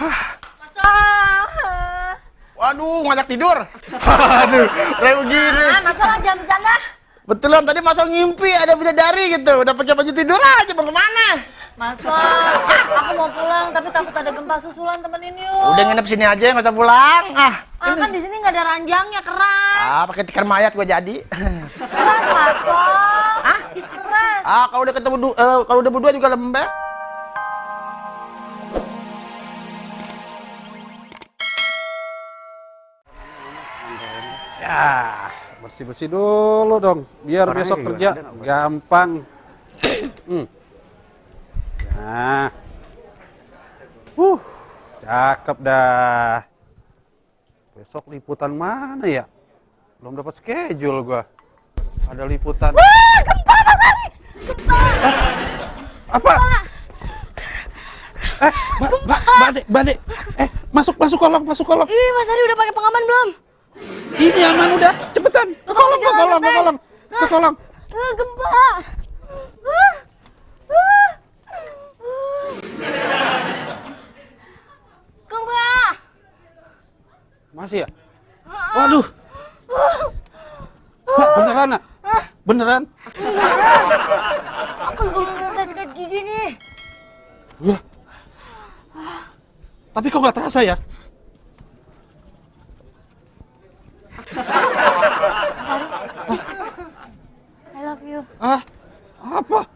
Masal. Waduh, ngajak tidur. Aduh, kayak begini. Masalah jam bercanda. Betulan tadi Masal ngimpi ada bidadari gitu. Udah pakai baju tidur aja, mau kemana? Masal, aku mau pulang tapi takut ada gempa susulan, temenin yuk. Udah nginep sini aja, nggak usah pulang. Kan di sini nggak ada ranjangnya, keras. Pakai tikar mayat gua jadi. Keras, Masal. Keras. Kalau udah ketemu kalau udah berdua juga lembek. Ya, bersih-bersih dulu dong, biar Orangnya besok gimana? kerja gampang. Nah, cakep dah. Besok liputan mana ya? Belum dapat schedule gua. Ada liputan. Wah, gempa, Mas Ari. Gempa. Apa? Bade. Masuk kolong. Ih, Mas Ari udah pakai pengaman belum? Ini aman udah, cepetan. Ke kolong. Gempa. Gempa. Masih ya? Waduh. Pak, beneran nak? Beneran? Aku belum merasa sikat gigi nih. Wah. Tapi kok nggak terasa ya? I love you. Apa?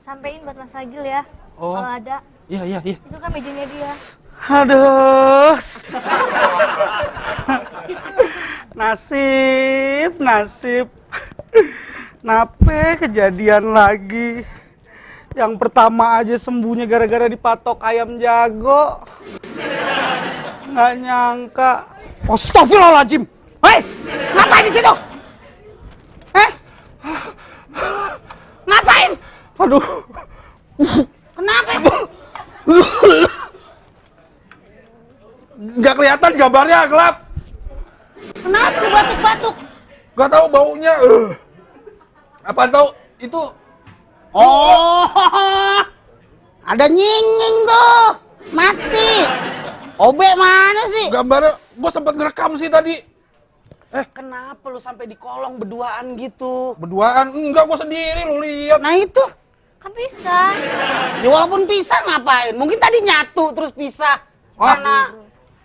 Sampein buat Mas Agil ya. Oh. Kalau ada. Iya. Itu kan mejanya dia. Aduh. Nasib. Nape kejadian lagi? Yang pertama aja sembuhnya gara-gara dipatok ayam jago. Nggak nyangka. Astagfirullahaladzim. Hei, ngapain di situ? Ngapain? Aduh. Kenapa? Nggak kelihatan gambarnya, gelap. Kenapa lu batuk-batuk? Nggak tahu baunya. Apa tahu itu? Oh, ada nying-nying tuh. Mati. Obe mana sih? Gambarnya, gua sempat ngerekam sih tadi. Kenapa lu sampai di kolong berduaan gitu? Berduaan? Enggak, gua sendiri, lu lihat. Nah itu. Kan bisa. Ya walaupun pisah ngapain? Mungkin tadi nyatu terus pisah. Karena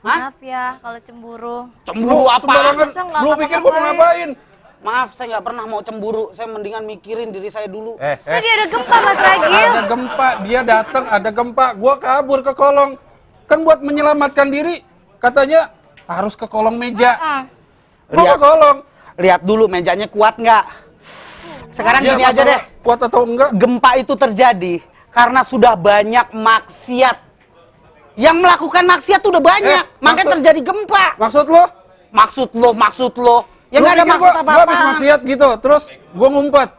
Maaf ya kalau cemburu. cemburu apa? Sembarangan. Saya nggak Lu pikir gua mau ngapain? Maaf, saya nggak pernah mau cemburu. Saya mendingan mikirin diri saya dulu. Tadi ada gempa, Mas Ragil. Ada gempa, dia datang ada gempa, gua kabur ke kolong. Kan buat menyelamatkan diri, katanya harus ke kolong meja. Gua ke kolong. Lihat dulu mejanya kuat nggak? Sekarang Ya, gini aja deh. masalah kuat atau enggak? Gempa itu terjadi karena sudah banyak maksiat. Yang melakukan maksiat tuh udah banyak, makanya terjadi gempa. Maksud lo? Maksud lo. Ya Lu nggak ada pikir maksud gua apa-apa. habis maksiat gitu, terus gua ngumpet.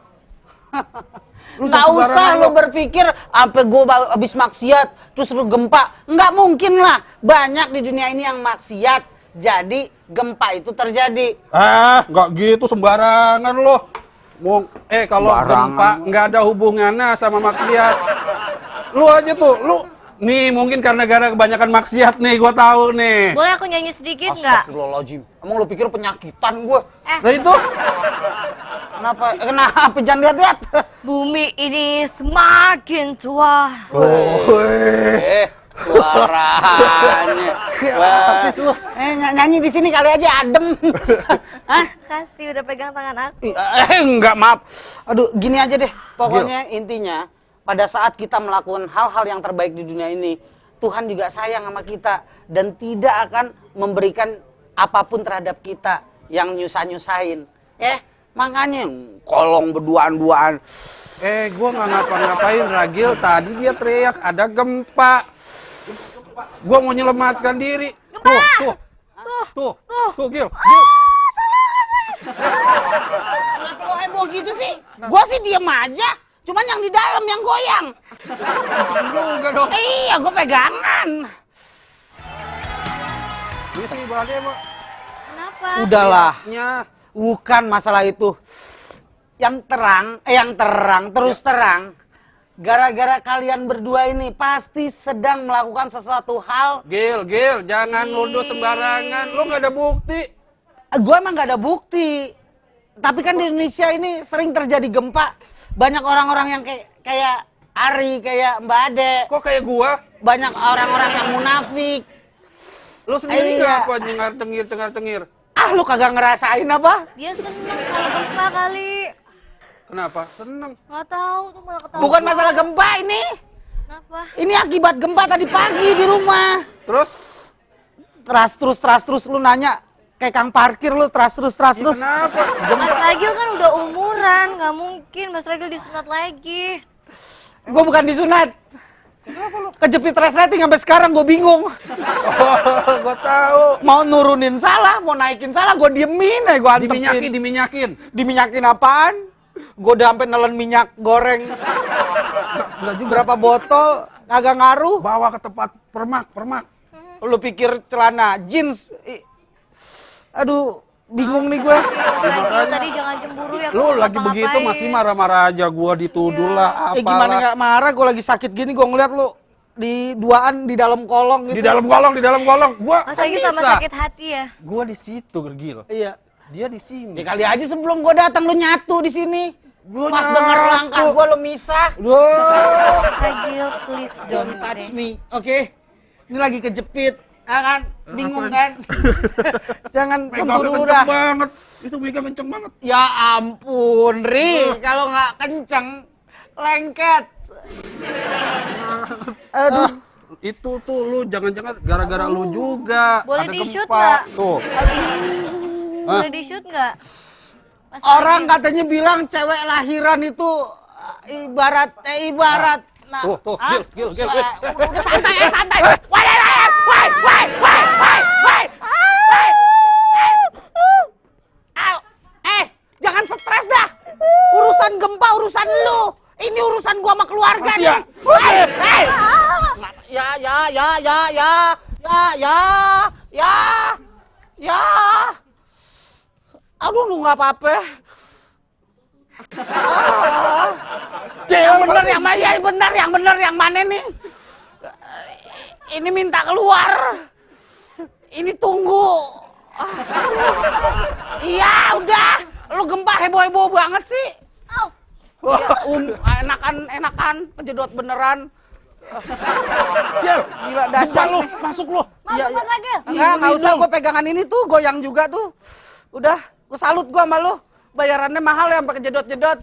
Nggak usah lo berpikir sampai gue habis maksiat terus lu gempa. Nggak mungkin lah. Banyak di dunia ini yang maksiat. Jadi gempa itu terjadi. Nggak gitu sembarangan lo. Kalau gempa nggak ada hubungannya sama maksiat. Lu aja tuh, nih mungkin karena gara kebanyakan maksiat nih, gua tahu nih. Boleh aku nyanyi sedikit nggak? Astagfirullahaladzim. Emang lo pikir penyakitan gue? Nah itu, Kenapa? Jangan lihat-lihat. Bumi ini semakin tua. Suaranya. artis lu. Nyanyi di sini kali aja adem. Hah? Kasih udah pegang tangan aku. Enggak, maaf. Aduh, gini aja deh. Pokoknya intinya pada saat kita melakukan hal-hal yang terbaik di dunia ini, Tuhan juga sayang sama kita dan tidak akan memberikan apapun terhadap kita yang nyusah-nyusahin. Makanya kolong berduaan-duaan. Gua nggak ngapa-ngapain, Ragil. Tadi dia teriak ada gempa. Gua mau menyelamatkan diri. Tuh, Gil. Kenapa lo heboh gitu sih? Gua sih diem aja. Cuman yang di dalam yang goyang. Juga dong. Iya, gua pegangan. Ini sih badai, Mak. Kenapa? Udahlah. Nya. Bukan masalah itu. Yang terang, terus terang. Gara-gara kalian berdua ini pasti sedang melakukan sesuatu hal. Gil, jangan nuduh sembarangan. Lu nggak ada bukti. Gue emang nggak ada bukti. Tapi kan di Indonesia ini sering terjadi gempa. Banyak orang-orang yang kayak Ari, kayak Mbak Ade. Kok kayak gua? Banyak orang-orang yang munafik. Lu sendiri Iya. ngaku aja cengar-cengir. Ah, lu kagak ngerasain apa? Dia seneng kalau gempa kali. Kenapa? Seneng. Nggak tahu tuh malah ketawa. Bukan masalah gempa ini. Kenapa? Ini akibat gempa tadi pagi di rumah. Terus? Terus lu nanya kayak kang parkir lu terus. Ya, kenapa? Mas Ragil kan udah umuran, nggak mungkin Mas Ragil disunat lagi. Gue bukan disunat. Kejepit resleting sampai sekarang gue bingung. Oh, gua tahu. Mau nurunin salah, mau naikin salah, gue diemin aja, gue antepin. Diminyakin. Diminyakin apaan? Gue udah sampai nelen minyak goreng. Enggak juga. Berapa botol, kagak ngaruh. Bawa ke tempat permak. Lu pikir celana jeans? Aduh, bingung nih gue. Mas Ragil tadi jangan cemburu ya. Lu kalau lagi ngapa-ngapain. begitu masih marah-marah aja. Gua dituduh lah, Gimana apalah. nggak marah? Gue lagi sakit gini, gue ngeliat lu di duaan di dalam kolong gitu. Di dalam kolong. Gua Mas kan Ragil sama bisa. sakit hati ya. Gua di situ, Gergil. Iya. Dia di sini. Ya kali aja sebelum gue datang lu nyatu di sini. Gua Pas nyatu. denger langkah gue lu misah. Duh. Mas Ragil please Don't touch me, oke? Ini lagi kejepit, ya kan? Bingung kan? Jangan sentuh Megangnya dulu kenceng dah. banget. Itu megang kenceng banget. Ya ampun, Ri. Kalau nggak kenceng, lengket. Aduh. Itu tuh lu jangan-jangan gara-gara lu juga. Boleh ada di-shoot gempa. nggak? Tuh. Boleh di-shoot nggak? Mas Orang Ragil. katanya bilang cewek lahiran itu ibarat. Nah, Tuh, ah, Gil. Udah santai. Woi. Au, jangan stres dah. Urusan gempa urusan lu. Ini urusan gua sama keluarga Masih nih. ya? Hei. Ya. Aduh, lu nggak apa-apa. Yang bener yang mana nih? Ini minta keluar. Ini tunggu. Iya, udah. Lu gempa heboh-heboh banget sih. Ya, enakan, kejedot beneran. Gil, Gila buka dasar lu, nih. masuk lu. Masuk Mas Ragil. Nggak usah, gue pegangan ini tuh, goyang juga tuh. Udah, gue salut gue sama lu. Bayarannya mahal ya, sampai kejedot-jedot.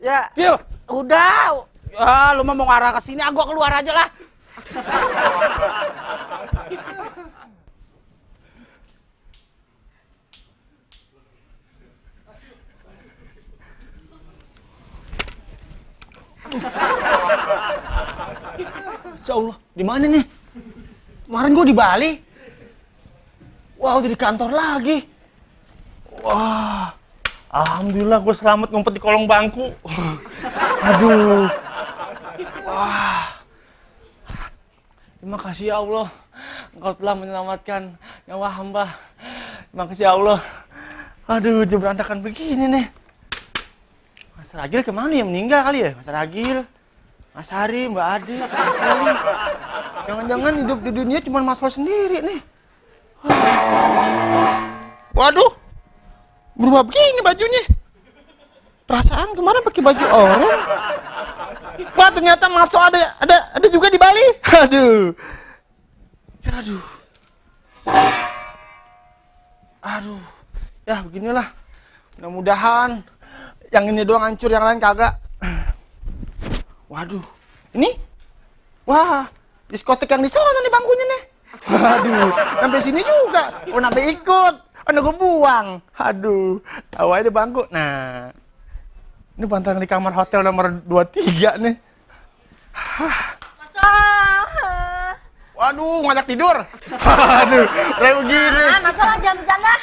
Ya, Gil, udah. Ya, lu mau ngarah ke sini, gua keluar aja lah. Insya Allah, di mana nih? Kemarin gua di Bali. Wah, udah di kantor lagi. Wah, alhamdulillah gue selamat ngumpet di kolong bangku. Aduh. Wah. Terima kasih ya Allah. Engkau telah menyelamatkan nyawa hamba. Terima kasih ya Allah. Aduh, udah berantakan begini nih. Mas Ragil kemana ya? Meninggal kali ya? Mas Ragil, Mas Hari, Mbak Ade, Mas Lali. Jangan-jangan hidup di dunia cuma Mas Ho sendiri nih. Waduh, berubah begini bajunya. Perasaan kemarin pakai baju oranye. Wah, ternyata Mas Ho ada juga di Bali. Aduh. Ya beginilah. Mudah-mudahan yang ini doang hancur, yang lain kagak. Waduh. Ini? Wah, diskotek yang di sana nih bangkunya nih. Aduh, sampai sini juga. Oh, sampai ikut. Gue buang. Aduh, tahu aja bangku. Nah, ini bantalan di kamar hotel nomor 23 nih. Waduh, ngajak tidur. Aduh, kayak begini. Masalah jam bercanda.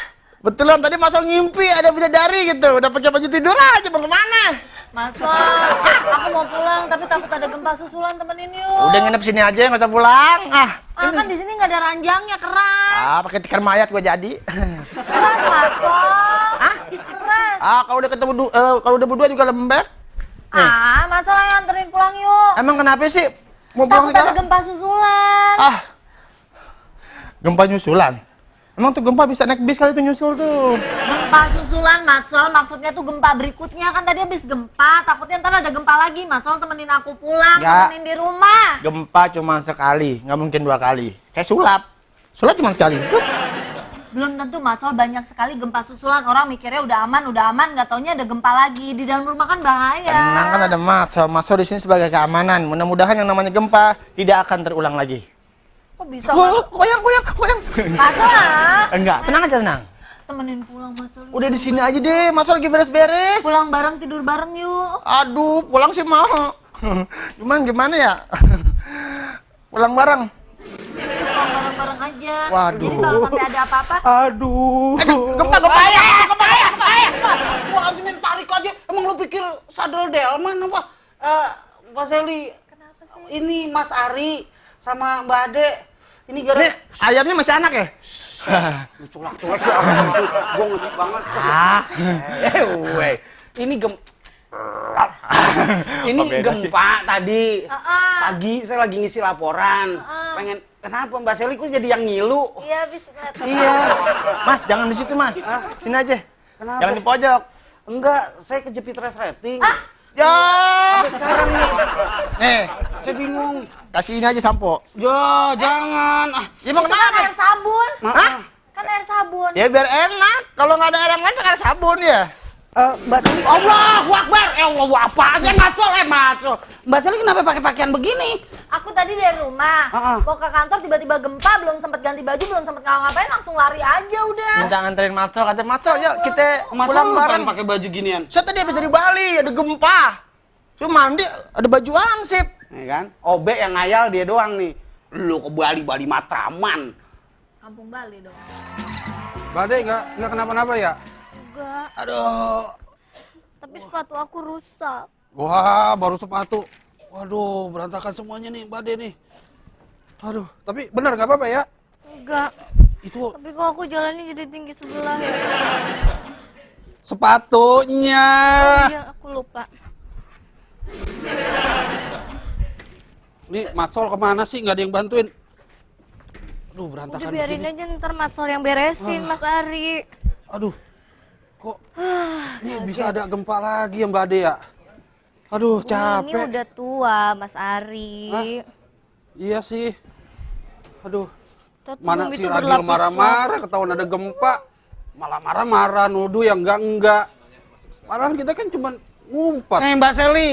Betulan tadi masuk ngimpi ada bidadari gitu. Udah pakai baju tidur aja, mau kemana? Aku mau pulang tapi takut ada gempa susulan, temenin yuk. Udah nginep sini aja, nggak usah pulang. Kan di sini nggak ada ranjangnya, keras. Pakai tikar mayat gua jadi. Keras, Keras. Kalau udah ketemu kalau udah berdua juga lembek. Masalah yang anterin Emang kenapa sih? Mau pulang Takut ada sekarang? gempa susulan. Ah, gempa nyusulan. Emang tuh gempa bisa naik bis kali tuh nyusul tuh. Gempa susulan, Matsol. Maksudnya tuh gempa berikutnya. Kan tadi habis gempa. Takutnya ntar ada gempa lagi. Matsol temenin aku pulang. Nggak. Temenin di rumah. Gempa cuma sekali, nggak mungkin 2 kali. Kayak sulap. Sulap cuma sekali. Belum tentu, Matsol. Banyak sekali gempa susulan. Orang mikirnya udah aman. Nggak taunya ada gempa lagi. Di dalam rumah kan bahaya. Tenang, kan ada Matsol. Matsol di sini sebagai keamanan. Mudah-mudahan yang namanya gempa tidak akan terulang lagi. Kok bisa, Wah, Matsol? goyang. Matsol lah. Enggak, tenang aja tenang. Temenin pulang, Matsol. Udah di sini aja deh, Matsol lagi beres-beres. Pulang bareng, tidur bareng yuk. Aduh, pulang sih mau. Cuman gimana ya? Pulang bareng. Pulang bareng-bareng aja. Waduh. Jadi kalau sampai ada apa-apa, Aduh. Gempa. Wah, harus main tarik aja. Emang lu pikir sadel delman apa? Mbak Seli, kenapa sih? ini Mas Ari sama Mbak Ade. Ini Ini gara ayamnya masih anak ya? culak-culak ya apa sih itu? Gua ngeri banget. Weh. Ini Apa beda gempa tadi. Heeh. Pagi saya lagi ngisi laporan. Pengen kenapa Mbak Seli kok jadi yang ngilu? Iya, habis ngeliat. Iya. Mas, jangan di situ, Mas. Sini aja. Kenapa? Jangan di pojok. Enggak, saya kejepit resleting. Ya. Sampai sekarang nih. Nih, Saya bingung. kasih ini aja sampo. Ya, jangan. Ya mau Kan kenapa? air sabun. Hah? Kan air sabun. Ya biar enak. Kalau nggak ada air yang lain pakai air sabun ya. Mbak Seli, Allahu Akbar. Allah, apa aja Matsol, Matsol. Mbak Seli kenapa pakai pakaian begini? Aku tadi dari rumah, Heeh. mau ke kantor tiba-tiba gempa, belum sempet ganti baju, belum sempet ngapain, langsung lari aja udah. Minta nganterin Matsol, kata Matsol, yuk kita Matsol pulang bareng. ngapain pakai baju ginian? Saya tadi habis dari Bali, ada gempa. Cuma mandi, ada baju ansip. Ya kan? Obe yang ngayal dia doang nih. Lu ke Bali Matraman. Kampung Bali dong. Bade nggak kenapa-napa ya? Enggak, Aduh. tapi sepatu aku rusak. Wah, baru sepatu. Waduh, berantakan semuanya nih, Bade nih. Aduh, tapi benar nggak apa-apa ya? Enggak, Itu tapi kok aku jalannya jadi tinggi sebelah ya? sepatunya. Iya, aku lupa. Nih, Matsol kemana sih? Nggak ada yang bantuin. Aduh, berantakan Udah biarin begini. aja ntar Matsol yang beresin, Mas Ari. Aduh, kok nih bisa ada gempa lagi ya Mbak Ade ya? Aduh, Ini capek. udah tua, Mas Ari. Hah? Iya sih. Aduh, Tuh, mana itu si Radil berlapis marah-marah, ketahuan ada gempa. Malah marah-marah, nuduh yang enggak. Padahal kita kan cuma ngumpet. Nih Mbak Seli.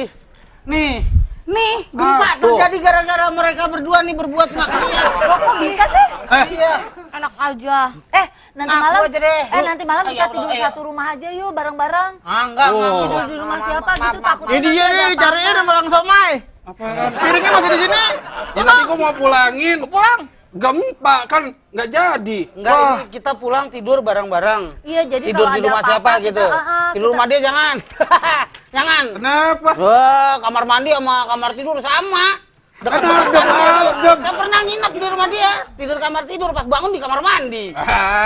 Nih, gempa tuh. terjadi gara-gara mereka berdua nih berbuat maksiat. Kok bisa sih? Iya. Enak aja. Nanti Aku malam aja deh. nanti malam Ya kita Allah, tidur ya. satu rumah aja yuk bareng-bareng. Enggak. Oh. Tidur di rumah siapa gitu takut. Ini dia nih, dicariin sama Bang Somai. Apaan? Piringnya masih di sini. Ya tadi gua mau pulangin. Pulang. Gempa kan nggak jadi. Enggak, Wah. ini kita pulang tidur bareng-bareng. Iya, jadi Tidur kalau di ada rumah apa-apa siapa kita- gitu. Tidur rumah dia jangan. Jangan. Kenapa? Wah, kamar mandi sama kamar tidur sama. Dekat-dekat Adem. Saya pernah nginep di rumah dia. Tidur kamar tidur, pas bangun di kamar mandi.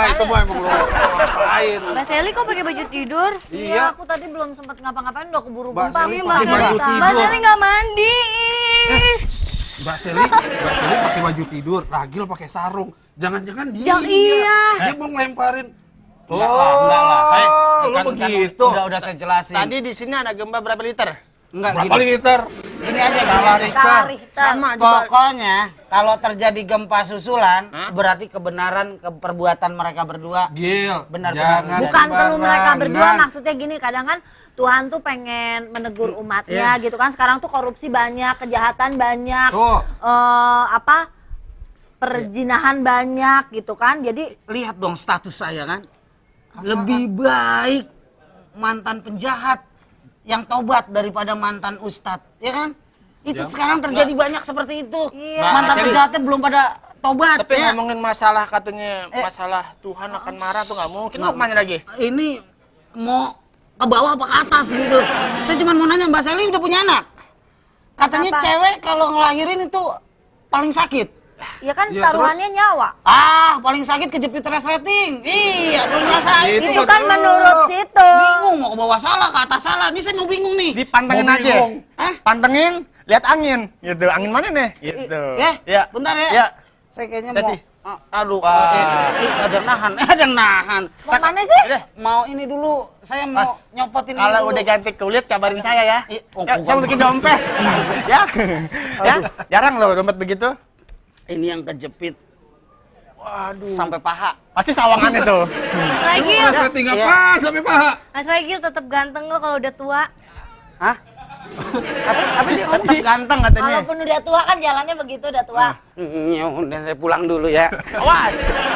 Itu mah emang lo ngapain. Mbak Seli kok pakai baju tidur? Iya. Aku tadi belum sempat ngapa-ngapain udah keburu Mbak gempa. Seli Ih, pakai baju tidur. Mbak Seli nggak mandi. Mbak Seli pakai baju tidur, Ragil pakai sarung. Jangan-jangan dia. Iya. Dia mau ngelemparin. Enggak lah. Lu begitu. Udah saya jelasin. Tadi di sini ada gempa berapa liter? Enggak Berapa gini. liter? Gini aja Skala gini. Richter. Sama di Bali. Pokoknya kalau terjadi gempa susulan, Hah? berarti kebenaran perbuatan mereka berdua. Gil, Benar, jangan Bukan perlu mereka berdua, sembarangan. maksudnya gini, kadang kan Tuhan tuh pengen menegur umatnya gitu kan. Sekarang tuh korupsi banyak, kejahatan banyak, Tuh. perzinahan banyak gitu kan. Jadi Lihat dong status saya kan. Lebih baik mantan penjahat yang tobat daripada mantan ustadz, ya kan? Itu Ya. sekarang terjadi banyak seperti itu. Iya. Mantan Jadi- penjahatnya belum pada tobat. Tapi ya. ngomongin masalah katanya masalah Tuhan akan marah tuh nggak mungkin. Mau kemana lagi? Ini mau ke bawah apa ke atas gitu. Saya cuma mau nanya, Mbak Seli udah punya anak? Katanya Kenapa? cewek kalau ngelahirin itu paling sakit. ya kan Ya, taruhannya nyawa. Paling sakit kejepit resleting. Iya, belum ngerasain. Itu Itu betul. kan menurut situ. Bingung mau ke bawah salah, ke atas salah. Ini saya mau bingung nih. Dipantengin Mau aja. bingung. Hah? Pantengin, lihat angin, gitu. Angin mana nih? Gitu. Ya, bentar ya. Ya. Saya kayaknya Jadi. aduh, Wah. ada nahan. Mau mana sih? Udah. Mau ini dulu, saya mau Mas, nyopotin ini Kalau dulu. udah ganti kulit kabarin saya ya. Oh, Ya, saya bikin dompet. Ya. Ya, jarang loh dompet begitu. Ini yang kejepit Waduh. sampai paha. Pasti sawangan itu. Mas Lu Regil, resleting Iya. apa sampai paha? Mas Regil tetap ganteng kok kalau udah tua. Hah? Apa dia ngomong? Tetap ganteng katanya. Walaupun udah tua kan jalannya begitu udah tua. Ya udah, saya pulang dulu ya. Wah.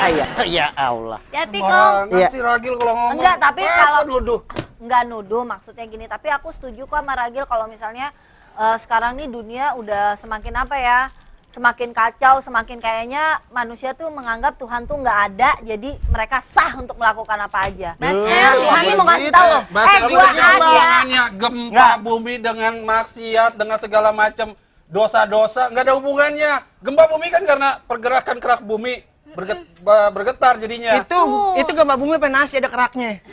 Iya, ya Allah. Hati kong. Sembarangan Iya. si Ragil kalau ngomong. Enggak, tapi Masa kalau nuduh. enggak nuduh maksudnya gini, tapi aku setuju kok sama Ragil kalau misalnya sekarang nih dunia udah semakin apa ya? Semakin kacau, semakin kayaknya manusia tuh menganggap Tuhan tuh nggak ada, jadi mereka sah untuk melakukan apa aja. Nah, Tuhan ini mau ngasih tahu, Bahasa gua Inggrisnya ada. hubungannya gempa Nggak. bumi dengan maksiat, dengan segala macam dosa-dosa, nggak ada hubungannya. Gempa bumi kan karena pergerakan kerak bumi bergetar jadinya. Itu gempa bumi apa nasi ada keraknya.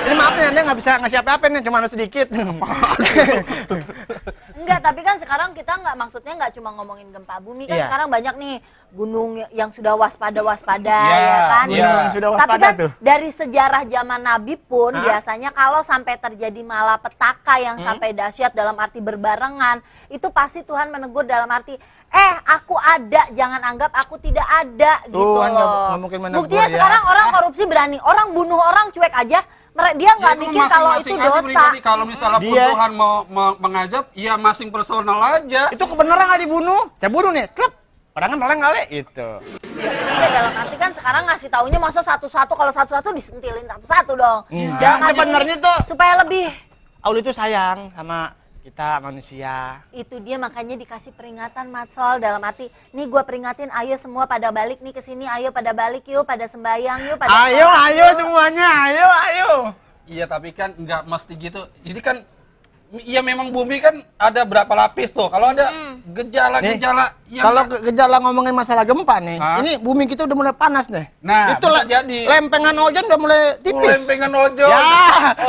Ini maaf nih, Anda nggak bisa ngasih apa-apa nih, cuma ada sedikit. Enggak, tapi kan sekarang kita nggak, maksudnya nggak cuma ngomongin gempa bumi kan, Iya. sekarang banyak nih gunung yang sudah waspada Iya, ya kan. iya. Yang sudah Tapi waspada kan tuh. dari sejarah zaman Nabi pun Hah? biasanya kalau sampai terjadi malapetaka yang sampai dahsyat dalam arti berbarengan, itu pasti Tuhan menegur dalam arti aku ada, jangan anggap aku tidak ada gitu Tuhan nggak loh. mungkin menegur Buktinya ya. sekarang orang korupsi berani, orang bunuh orang cuek aja, dia nggak itu mikir kalau itu masing-masing aja dosa. pribadi. Kalau misalnya pun Dia- Tuhan mau mengazab, ya masing personal aja. Itu kebenaran nggak dibunuh? Saya bunuh nih, klep. Orangnya meleng kali, itu. Iya, dalam arti kan sekarang ngasih taunya masa satu-satu, kalau satu-satu disentilin satu-satu dong. Iya. Dalam arti Sebenarnya ini tuh- supaya lebih Allah itu sayang sama kita manusia. itu dia makanya dikasih peringatan Matsol, dalam arti nih gua peringatin, ayo semua pada balik nih ke sini, ayo pada balik yuk, pada sembayang yuk, pada Ayo, sholat ayo yuk. semuanya, ayo. Iya, tapi kan nggak mesti gitu. Ini kan, iya memang bumi kan ada berapa lapis tuh. Kalau ada gejala-gejala yang Kalau gejala ngomongin masalah gempa nih, Hah? ini bumi kita udah mulai panas nih. Nah, itu bisa jadi. lempengan ozon udah mulai tipis. lempengan ojol. Ya.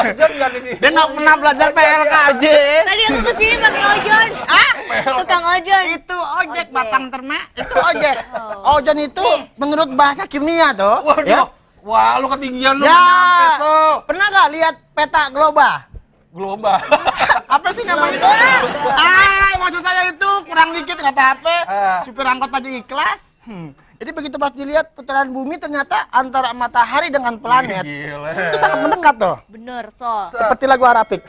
Ojol nggak ini. Dia nggak pernah belajar PLKJ. Tadi aku kesini pakai ojol. Tukang ojol. Itu ojek, Ojek. batang ternak. Itu ojek. Oh. Ozon itu menurut bahasa kimia tuh. Waduh. ya. Wah, lu ketinggian lu Ya. nggak nyampe, Sol. Pernah nggak lihat peta global? Global. Apa sih namanya itu? Maksud saya itu kurang dikit nggak apa-apa. Supir angkot aja ikhlas. Jadi begitu pas dilihat putaran bumi ternyata antara matahari dengan planet Gila. itu sangat mendekat tuh. Bener, Sol. Seperti lagu Arabik.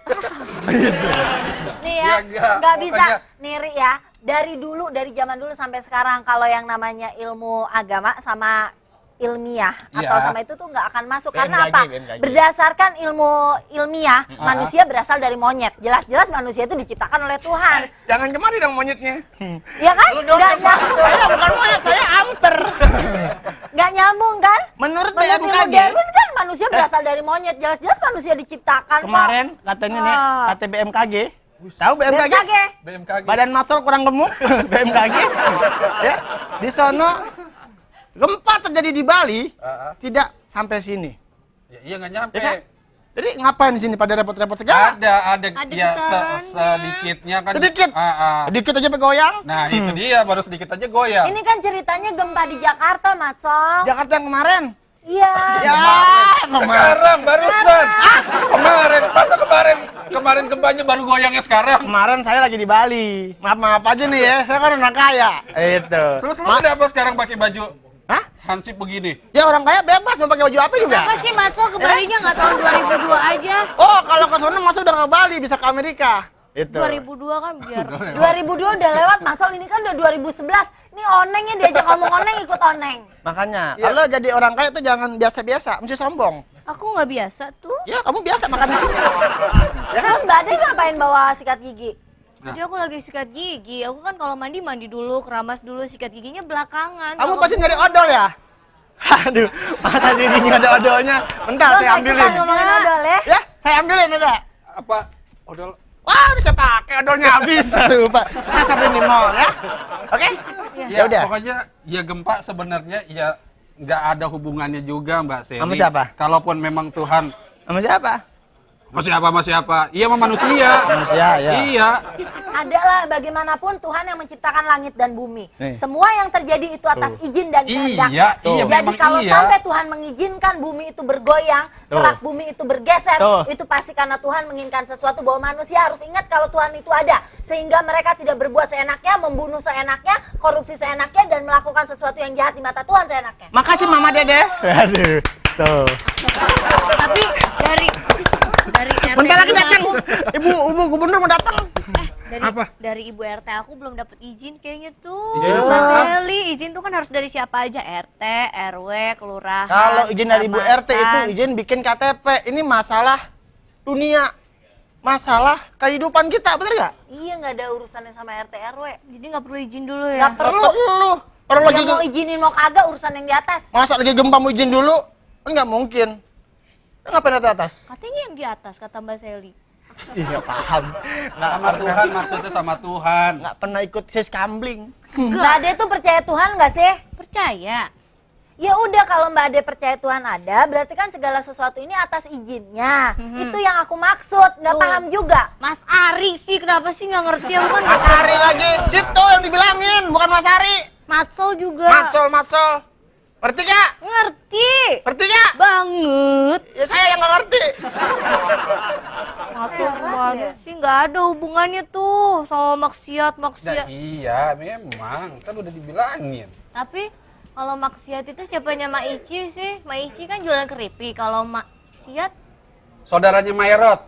Nih Ya, ya, nggak. nggak bisa Pokoknya- niri ya. Dari dulu, dari zaman dulu sampai sekarang, kalau yang namanya ilmu agama sama ilmiah atau Iya. sama itu tuh nggak akan masuk. BMKG, Karena apa? BMKG. Berdasarkan ilmu ilmiah, manusia berasal dari monyet. Jelas-jelas manusia itu diciptakan oleh Tuhan. Jangan kemari dong monyetnya. Ya kan? Lu dong Nggak yang nyambung, Saya bukan monyet, saya hamster. nggak nyambung kan? Menurut Menurut ilmu BMKG, Darwin kan manusia berasal dari monyet. Jelas-jelas manusia diciptakan kok. kemarin katanya nih, Ah. kata BMKG. Tahu BMKG? BMKG. BMKG. Badan Matsol kurang gemuk, BMKG. Ya, di sono gempa terjadi di Bali, tidak sampai sini. Ya, iya nggak nyampe. Ya kan? Jadi ngapain di sini pada repot-repot segala? Ada Ada ya getarannya. sedikitnya kan. Sedikit. Ah. Sedikit aja pegoyang. Nah, itu dia baru sedikit aja goyang. Ini kan ceritanya gempa di Jakarta, Matsol. Jakarta yang kemarin. Iya. Ya, kemarin. Sekarang barusan. Masa kemarin gempanya baru goyangnya sekarang. Kemarin saya lagi di Bali. Maaf aja nih ya, saya kan orang kaya. Itu. Terus lu kenapa sekarang pakai baju Hah? hansip begini? Ya orang kaya bebas mau pakai baju apa juga. Kenapa sih Matsol ke Balinya nggak tahun 2002 aja? Oh, kalau ke sono masa udah ke Bali, bisa ke Amerika. Itu. 2002 kan biar 2002 udah lewat, Matsol ini kan udah 2011. Ini onengnya diajak ngomong oneng ikut oneng. Makanya, Ya. kalau jadi orang kaya tuh jangan biasa-biasa, mesti sombong. Aku nggak biasa tuh. Ya, kamu biasa makan di sini. Ya kan? Terus Mbak Ade ngapain bawa sikat gigi? Jadi aku lagi sikat gigi. Aku kan kalau mandi dulu, keramas dulu, sikat giginya belakangan. Kamu Kalau pasti nyari odol ya? Aduh, masa jadi ada odolnya? Bentar, Lo saya nggak ambilin. ikutan ngomongin odol ya? Ya, saya ambilin ada. Apa? Odol. Wah, bisa pakai odolnya habis. Aduh, Pak. Kita sampai di mall ya. Oke? Ya udah. Pokoknya ya gempa sebenarnya ya nggak ada hubungannya juga Mbak Seli. Sama siapa? Kalaupun memang Tuhan Sama siapa? sama siapa? Iya sama manusia. Manusia, ya. Iya. Adalah bagaimanapun Tuhan yang menciptakan langit dan bumi. Nih. Semua yang terjadi itu atas izin dan kehendaknya. Iya, Jadi memang kalau iya. sampai Tuhan mengizinkan bumi itu bergoyang, kerak bumi itu bergeser, itu pasti karena Tuhan menginginkan sesuatu, bahwa manusia harus ingat kalau Tuhan itu ada. Sehingga mereka tidak berbuat seenaknya, membunuh seenaknya, korupsi seenaknya, dan melakukan sesuatu yang jahat di mata Tuhan seenaknya. Makasih Mama Dede. Aduh, tuh. Tapi dari RT Bentar lagi juga datang. aku- Ibu gubernur mau datang. dari ibu RT aku belum dapat izin kayaknya tuh. Izin Mas apa? Heli, izin tuh kan harus dari siapa aja? RT, RW, kelurahan. Kalau izin dari Ibu RT itu kecamatan. izin bikin KTP. Ini masalah dunia. Masalah kehidupan kita, bener nggak? Iya, nggak ada urusannya sama RT RW. Jadi nggak perlu izin dulu ya? Nggak perlu. Perlu. Orang lagi Dia mau izinin mau kagak urusan yang di atas. masa lagi gempa mau izin dulu? Kan nggak mungkin. Ngapain di atas? Katanya yang di atas, kata Mbak Seli. Iya paham. Nggak Sama Tuhan, maksudnya sama Tuhan. nggak pernah ikut sis kambling. Mbak Ade tuh percaya Tuhan nggak sih? Percaya? Ya udah, kalau Mbak Ade percaya Tuhan ada, berarti kan segala sesuatu ini atas izinnya. Itu yang aku maksud, nggak Tuh. paham juga. Mas Ari sih, kenapa sih nggak ngerti? Aku kan Mas Ari lagi. Situ yang dibilangin, bukan Mas Ari. Matsol juga. Macol. Ngerti nggak? Ngerti Ngerti nggak? banget. Ya saya yang nggak ngerti. Matsol gimana sih? Nggak ada hubungannya tuh sama maksiat. Nah, iya, memang. Kan udah dibilangin. Tapi kalau maksiat itu siapanya Mak Ici sih? Mak Ici kan jualan keripik. Kalau maksiat Saudaranya Maerot.